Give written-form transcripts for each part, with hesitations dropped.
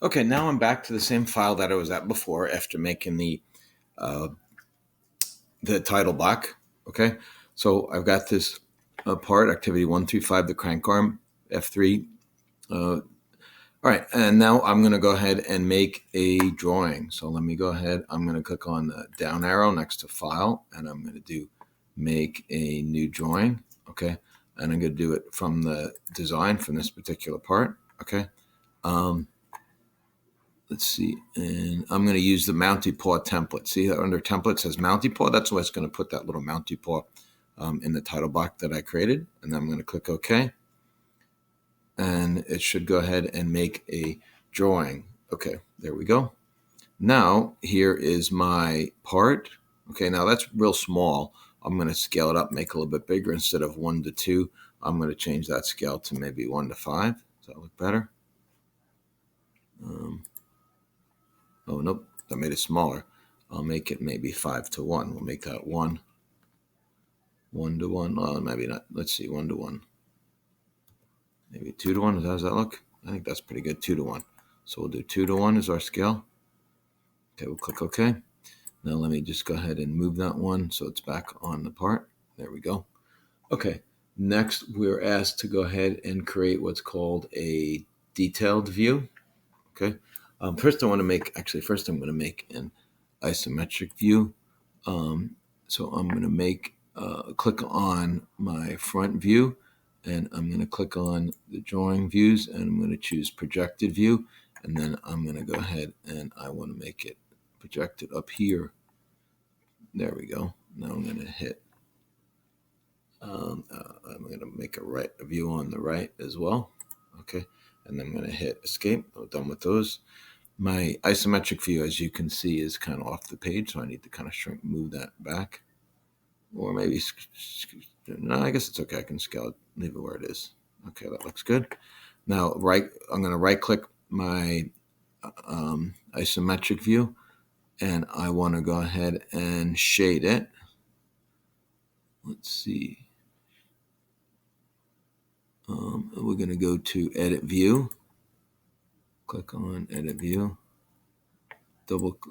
Okay, now I'm back to the same file that I was at before after making uh, the title block. Okay, so I've got this part, activity 135, the crank arm, F3. All right, and now I'm going to go ahead and make a drawing. So let me go ahead. I'm going to click on the down arrow next to File, and I'm going to do Make a New Drawing. Okay, and I'm going to do it from the design from this particular part. Okay. Let's see, and I'm going to use the Mountie Paw template. See how under template says Mountie Paw? That's what's going to put that little Mountie Paw in the title block that I created. And then I'm going to click OK. And it should go ahead and make a drawing. Okay, there we go. Now, here is my part. Okay, now that's real small. I'm going to scale it up, make it a little bit bigger. Instead of 1 to 2, I'm going to change that scale to maybe 1 to 5. Does that look better? Oh, nope, that made it smaller. I'll make it maybe 5 to 1. We'll make that 1 to 1. Oh, maybe not. Let's see, 1 to 1. Maybe 2 to 1. How does that look? I think that's pretty good, 2 to 1. So we'll do 2 to 1 as our scale. Okay, we'll click OK. Now let me just go ahead and move that one so it's back on the part. There we go. Okay, next we're asked to go ahead and create what's called a detailed view. Okay, first I'm going to make an isometric view. So I'm going to make click on my front view, and I'm going to click on the drawing views, and I'm going to choose projected view, and then I'm going to go ahead and I want to make it projected up here. There we go. Now I'm going to hit. I'm going to make a view on the right as well. Okay, and then I'm going to hit escape. I'm done with those. My isometric view, as you can see, is kind of off the page, so I need to kind of move that back. Or maybe, no, I guess it's okay. I can scale it, leave it where it is. Okay, that looks good. Now, I'm going to right click my isometric view, and I want to go ahead and shade it. Let's see. We're going to go to Edit View. Click on Edit View.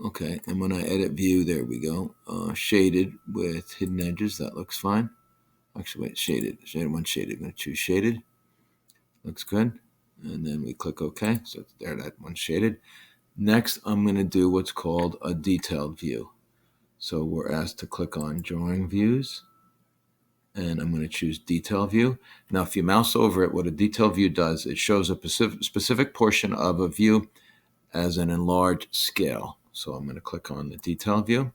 Okay, and when I edit View, there we go. Shaded with hidden edges. That looks fine. Actually, wait, shaded. I'm going to choose shaded. Looks good. And then we click OK. So it's there, that one's shaded. Next, I'm going to do what's called a detailed view. So we're asked to click on Drawing Views, and I'm going to choose Detail View. Now, if you mouse over it, what a detail view does, it shows a specific portion of a view as an enlarged scale. So I'm going to click on the Detail View,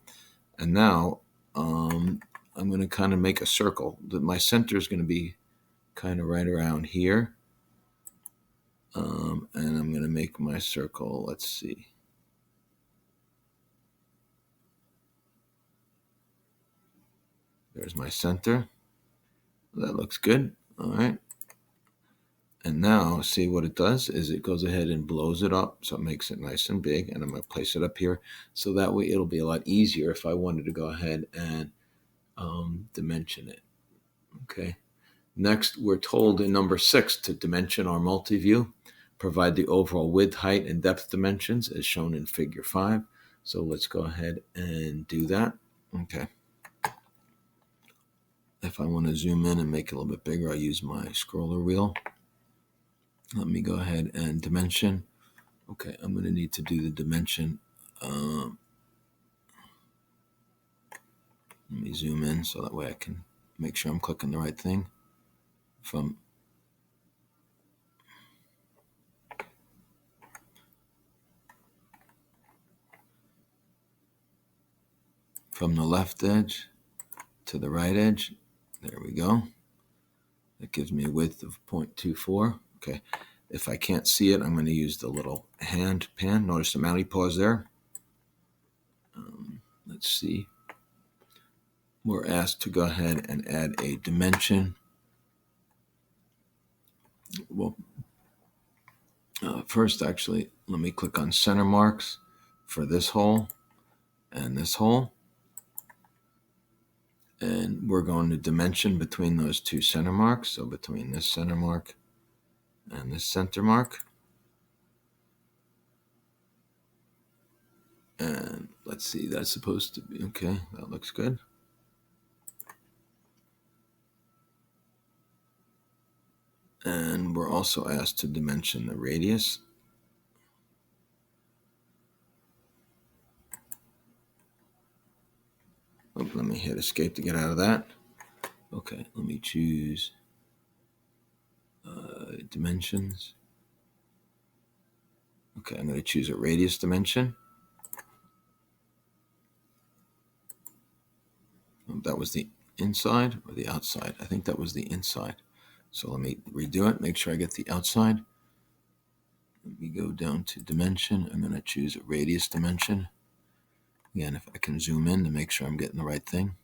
and now I'm going to kind of make a circle. My center is going to be kind of right around here, and I'm going to make my circle, let's see. There's my center. That looks good. All right. And now see what it does is it goes ahead and blows it up. So it makes it nice and big. And I'm going to place it up here. So that way it'll be a lot easier if I wanted to go ahead and dimension it. Okay. Next, we're told in number 6 to dimension our multi-view. Provide the overall width, height, and depth dimensions as shown in figure 5. So let's go ahead and do that. Okay. If I want to zoom in and make it a little bit bigger, I'll use my scroller wheel. Let me go ahead and dimension. Okay, I'm going to need to do the dimension. Let me zoom in so that way I can make sure I'm clicking the right thing. From the left edge to the right edge. There we go. That gives me a width of 0.24. Okay. If I can't see it, I'm going to use the little hand pan. Notice the mounting pause there. Let's see. We're asked to go ahead and add a dimension. Well, first, actually, let me click on center marks for this hole and this hole. And we're going to dimension between those two center marks. So between this center mark and this center mark. Let's see, that's supposed to be, okay, that looks good. And we're also asked to dimension the radius. Oh, let me hit escape to get out of that. Okay, let me choose dimensions. Okay, I'm going to choose a radius dimension. That was the inside or the outside? I think that was the inside. So let me redo it, make sure I get the outside. Let me go down to dimension. I'm going to choose a radius dimension. Again, if I can zoom in to make sure I'm getting the right thing.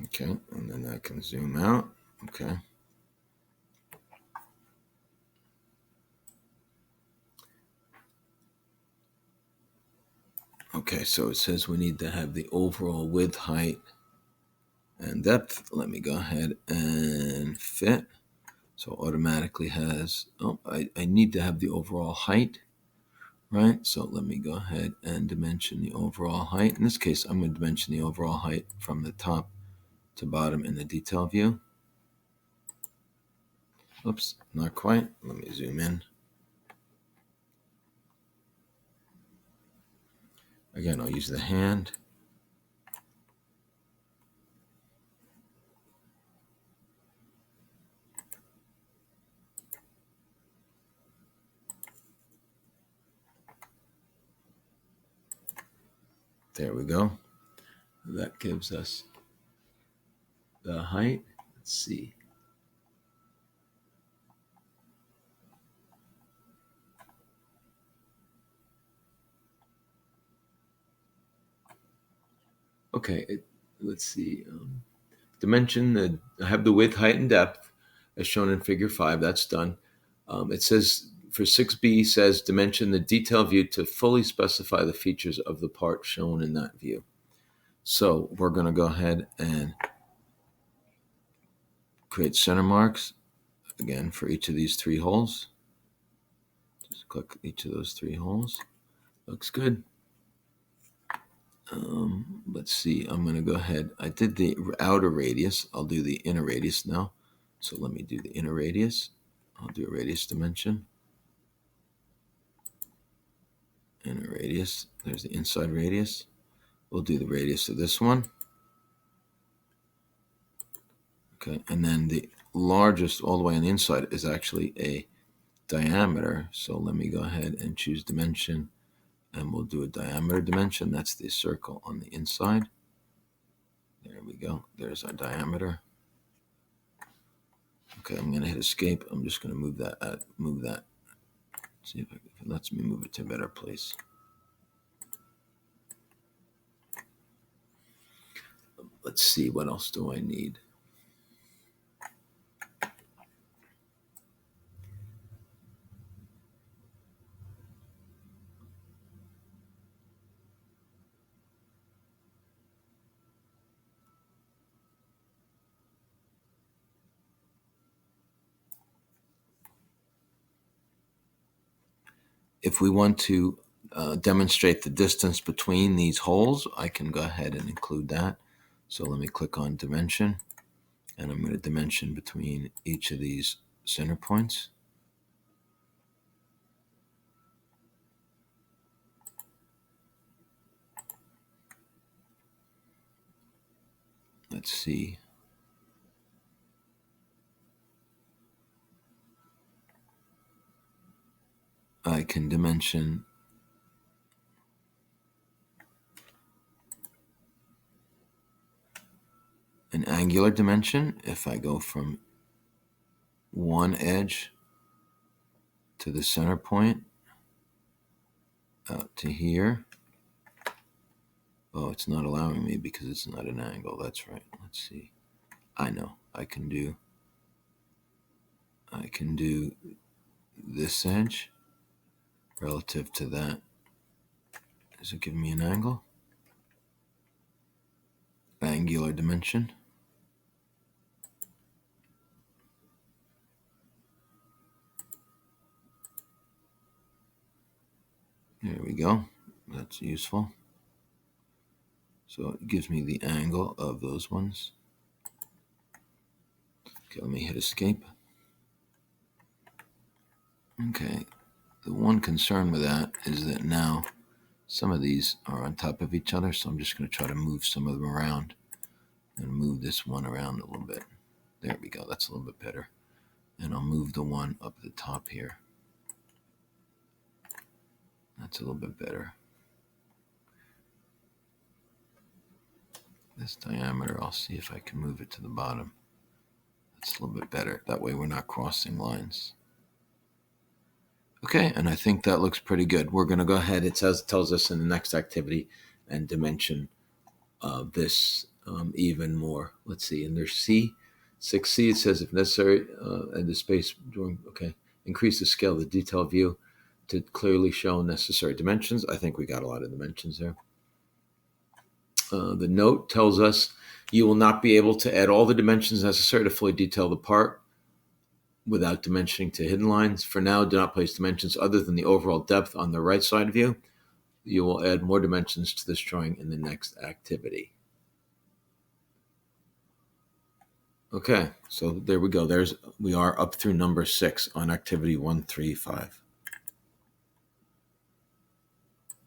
Okay, and then I can zoom out. Okay. Okay, so it says we need to have the overall width, height, and depth. Let me go ahead and fit. So automatically has, I need to have the overall height, right? So let me go ahead and dimension the overall height. In this case, I'm going to dimension the overall height from the top to bottom in the detail view. Oops, not quite. Let me zoom in. Again, I'll use the hand. There we go. That gives us the height. Let's see. Okay, let's see. Dimension, I have the width, height, and depth as shown in figure 5. That's done. It says for 6B says dimension the detail view to fully specify the features of the part shown in that view. So we're going to go ahead and create center marks again for each of these 3 holes. Just click each of those 3 holes. Looks good. Let's see. I'm going to go ahead. I did the outer radius. I'll do the inner radius now. So let me do the inner radius. I'll do a radius dimension. Inner radius. There's the inside radius. We'll do the radius of this one. Okay, and then the largest all the way on the inside is actually a diameter. So let me go ahead and choose dimension, and we'll do a diameter dimension. That's the circle on the inside. There we go. There's our diameter. Okay, I'm going to hit escape. I'm just going to move that. Move that. See if it lets me move it to a better place. Let's see, what else do I need? If we want to demonstrate the distance between these holes, I can go ahead and include that. So let me click on dimension, and I'm going to dimension between each of these center points. Let's see. I can dimension an angular dimension if I go from one edge to the center point out to here. Oh, it's not allowing me because it's not an angle. That's right. Let's see. I know. I can do this edge relative to that. Is it giving me an angle? angular dimension. There we go. That's useful. So it gives me the angle of those ones. Okay, let me hit escape. Okay, the one concern with that is that now some of these are on top of each other, so I'm just going to try to move some of them around and move this one around a little bit. There we go. That's a little bit better. And I'll move the one up at the top here. That's a little bit better. This diameter, I'll see if I can move it to the bottom. That's a little bit better. That way we're not crossing lines. Okay, and I think that looks pretty good. We're going to go ahead. It tells us in the next activity and dimension this even more. Let's see. In their C, 6C, it says if necessary, and the space during, okay, increase the scale of the detail view to clearly show necessary dimensions. I think we got a lot of dimensions there. The note tells us you will not be able to add all the dimensions necessary to fully detail the part without dimensioning to hidden lines. For now, do not place dimensions other than the overall depth on the right side view. You will add more dimensions to this drawing in the next activity. Okay, so there we go. We are up through number 6 on activity 135.